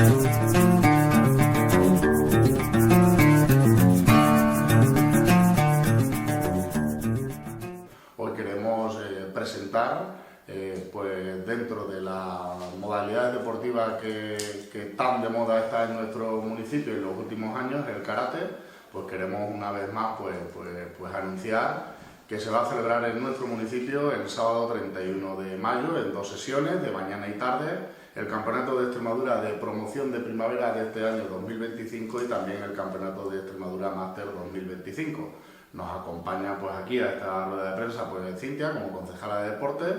Hoy queremos presentar, pues dentro de las modalidades deportivas que tan de moda está en nuestro municipio en los últimos años, el karate, pues queremos una vez más pues anunciar que se va a celebrar en nuestro municipio el sábado 31 de mayo, en 2 sesiones, de mañana y tarde, el Campeonato de Extremadura de Promoción de Primavera de este año 2025 y también el Campeonato de Extremadura Máster 2025. Nos acompaña pues aquí a esta rueda de prensa pues Cintia como concejala de deportes,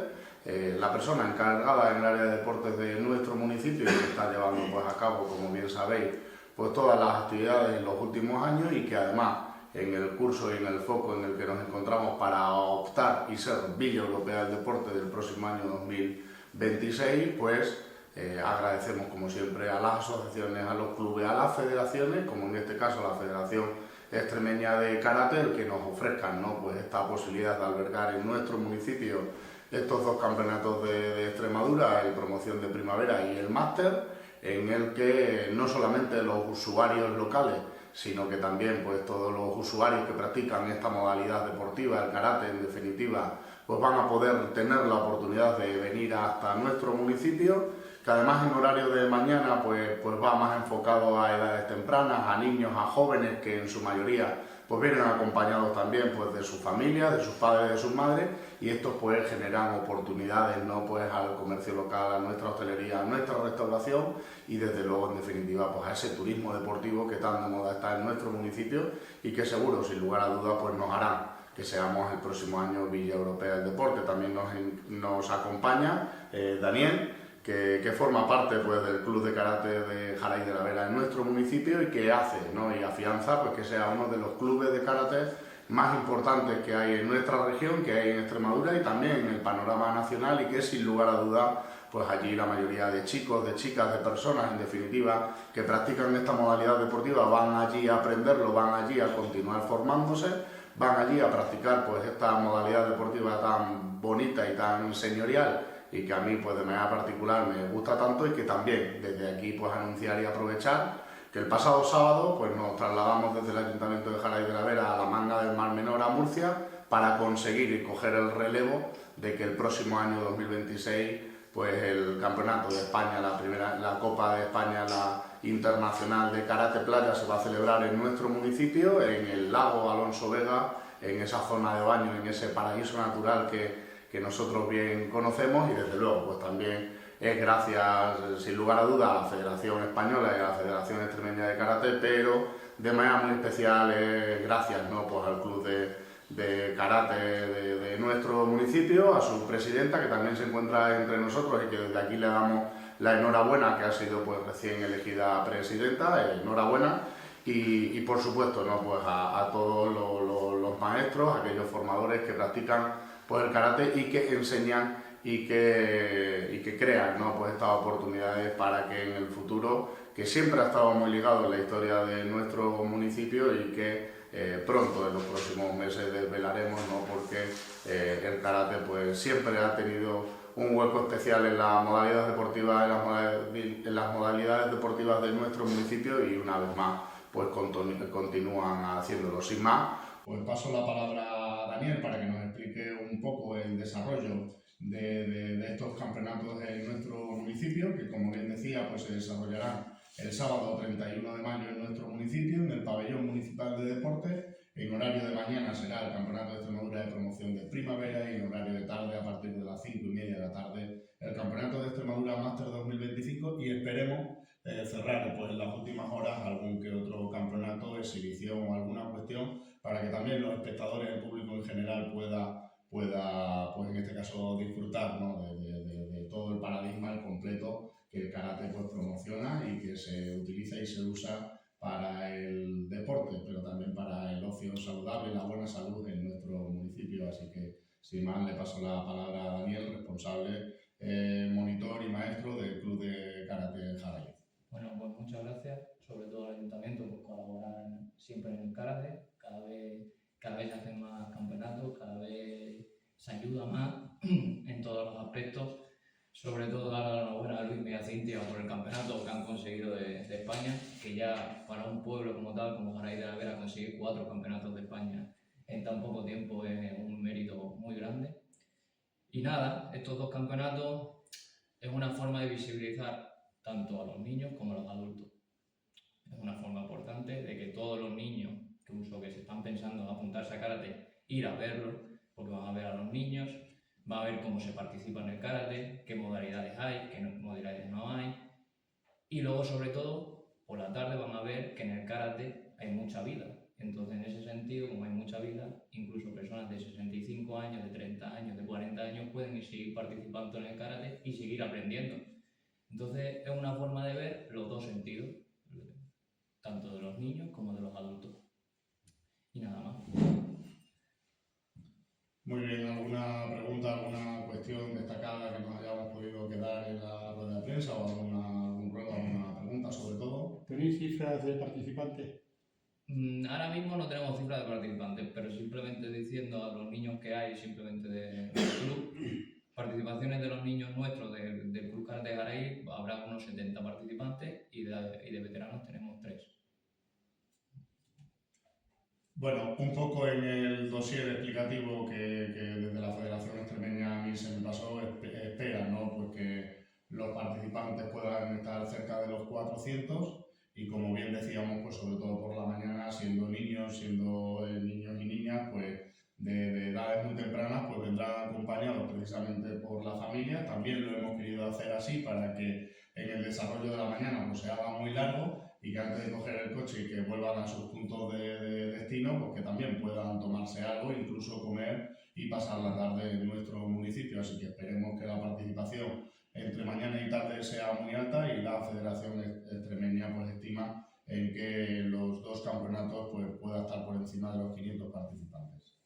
la persona encargada en el área de deportes de nuestro municipio y que está llevando pues a cabo, como bien sabéis, pues todas las actividades en los últimos años y que además en el curso y en el foco en el que nos encontramos para optar y ser Villa Europea del Deporte del próximo año 2026, pues agradecemos como siempre a las asociaciones, a los clubes, a las federaciones, como en este caso la Federación Extremeña de Karate, el que nos ofrezcan, ¿no?, pues esta posibilidad de albergar en nuestro municipio estos 2 campeonatos de Extremadura, el Promoción de Primavera y el Máster, en el que no solamente los usuarios locales, sino que también pues todos los usuarios que practican esta modalidad deportiva, el karate en definitiva, pues van a poder tener la oportunidad de venir hasta nuestro municipio, que además en horario de mañana pues va más enfocado a edades tempranas, a niños, a jóvenes que en su mayoría pues vienen acompañados también pues de sus familias, de sus padres, de sus madres, y estos pues generan oportunidades, ¿no?, pues al comercio local, a nuestra hostelería, a nuestra restauración y desde luego en definitiva pues a ese turismo deportivo que tan de moda está en nuestro municipio y que seguro, sin lugar a dudas, pues nos hará que seamos el próximo año Villa Europea del Deporte. También nos acompaña Daniel, que forma parte pues del Club de Karate de Jaray de la Vera en nuestro municipio y que hace, ¿no?, y afianza pues que sea uno de los clubes de karate más importantes que hay en nuestra región, que hay en Extremadura y también en el panorama nacional, y que sin lugar a dudas pues allí la mayoría de chicos, de chicas, de personas en definitiva que practican esta modalidad deportiva van allí a aprenderlo, van allí a continuar formándose, van allí a practicar pues esta modalidad deportiva tan bonita y tan señorial y que a mí pues de manera particular me gusta tanto, y que también desde aquí pues anunciar y aprovechar que el pasado sábado pues nos trasladamos desde el Ayuntamiento de Jaray de la Vera a la Manga del Mar Menor, a Murcia, para conseguir y coger el relevo de que el próximo año 2026 pues el Campeonato de España, la Copa de España, la Internacional de Karate Playa, se va a celebrar en nuestro municipio, en el lago Alonso Vega, en esa zona de baño, en ese paraíso natural que nosotros bien conocemos, y desde luego pues también es gracias, sin lugar a dudas, a la Federación Española y a la Federación Extremeña de Karate, pero de manera muy especial es gracias, ¿no?, pues al Club de Karate de nuestro municipio, a su presidenta, que también se encuentra entre nosotros y que desde aquí le damos la enhorabuena, que ha sido pues recién elegida presidenta, enhorabuena, y por supuesto, ¿no?, pues a todos los maestros, aquellos formadores que practican pues el karate y que enseñan y que crean, ¿no?, pues estas oportunidades para que en el futuro, que siempre ha estado muy ligado en la historia de nuestro municipio y que pronto, en los próximos meses, desvelaremos, ¿no?, porque el karate pues siempre ha tenido un hueco especial en la modalidad deportiva, en las modalidades deportivas de nuestro municipio, y una vez más pues continúan haciéndolo. Sin más, pues paso la palabra a Daniel para que nos explique un poco el desarrollo de estos campeonatos en nuestro municipio, que como bien decía pues se desarrollarán el sábado 31 de mayo en nuestro municipio, en el Pabellón Municipal de Deportes. En horario de mañana será el Campeonato de Extremadura de Promoción de Primavera, y en horario de tarde, a partir de las 5:30 de la tarde, el Campeonato de Extremadura Máster 2025, y esperemos cerrar pues en las últimas horas algún que otro campeonato, exhibición o alguna cuestión, para que también los espectadores, el público en general pueda pues en este caso disfrutar, ¿no?, de todo el paradigma, el completo, que el karate pues promociona y que se utiliza y se usa para el deporte, pero también para el ocio saludable y la buena salud en nuestro municipio. Así que sin más le paso la palabra a Daniel, responsable, monitor y maestro del Club de Karate de Jaray. Bueno, pues muchas gracias, sobre todo al Ayuntamiento, por colaborar siempre en el karate. Cada vez se hacen más campeonatos, cada vez se ayuda más en todos los aspectos. Sobre todo dar la enhorabuena a Luis y a Cintia por el campeonato que han conseguido de España, que ya para un pueblo como tal, como Garay de la Vera, conseguir 4 campeonatos de España en tan poco tiempo es un mérito muy grande. Y nada, estos 2 campeonatos es una forma de visibilizar tanto a los niños como a los adultos. Es una forma importante de que todos los niños que se están pensando en apuntarse a karate, ir a verlo, porque van a ver a los niños, van a ver cómo se participa en el karate, qué modalidades hay, qué modalidades no hay. Y luego, sobre todo, por la tarde van a ver que en el karate hay mucha vida. Entonces, en ese sentido, como hay mucha vida, incluso personas de 65 años, de 30 años, de 40 años pueden seguir participando en el karate y seguir aprendiendo. Entonces, es una forma de ver los 2 sentidos, tanto de los niños como de los adultos. Y nada más. Muy bien, ¿alguna pregunta, alguna cuestión destacada que nos hayamos podido quedar en la rueda de prensa o algún ruego, alguna pregunta sobre todo? ¿Tenéis cifras de participantes? Ahora mismo no tenemos cifras de participantes, pero simplemente diciendo a los niños que hay simplemente del club, participaciones de los niños nuestros del Club Karate Garay, habrá unos 70 participantes y de veteranos tenemos 3. Bueno, un poco en el dossier explicativo que desde la Federación Extremeña a mí se me pasó, espera, ¿no? Pues que los participantes puedan estar cerca de los 400 y como bien decíamos, pues sobre todo por la mañana, siendo niños y niñas, pues de edades muy tempranas, pues vendrán acompañados precisamente por la familia. También lo hemos querido hacer así para que en el desarrollo de la mañana pues se haga muy largo y que antes de coger el coche y que vuelvan a sus puntos de destino, pues que también puedan tomarse algo, incluso comer y pasar la tarde en nuestro municipio. Así que esperemos que la participación entre mañana y tarde sea muy alta y la Federación Extremeña pues estima en que los 2 campeonatos pues pueda estar por encima de los 500 participantes.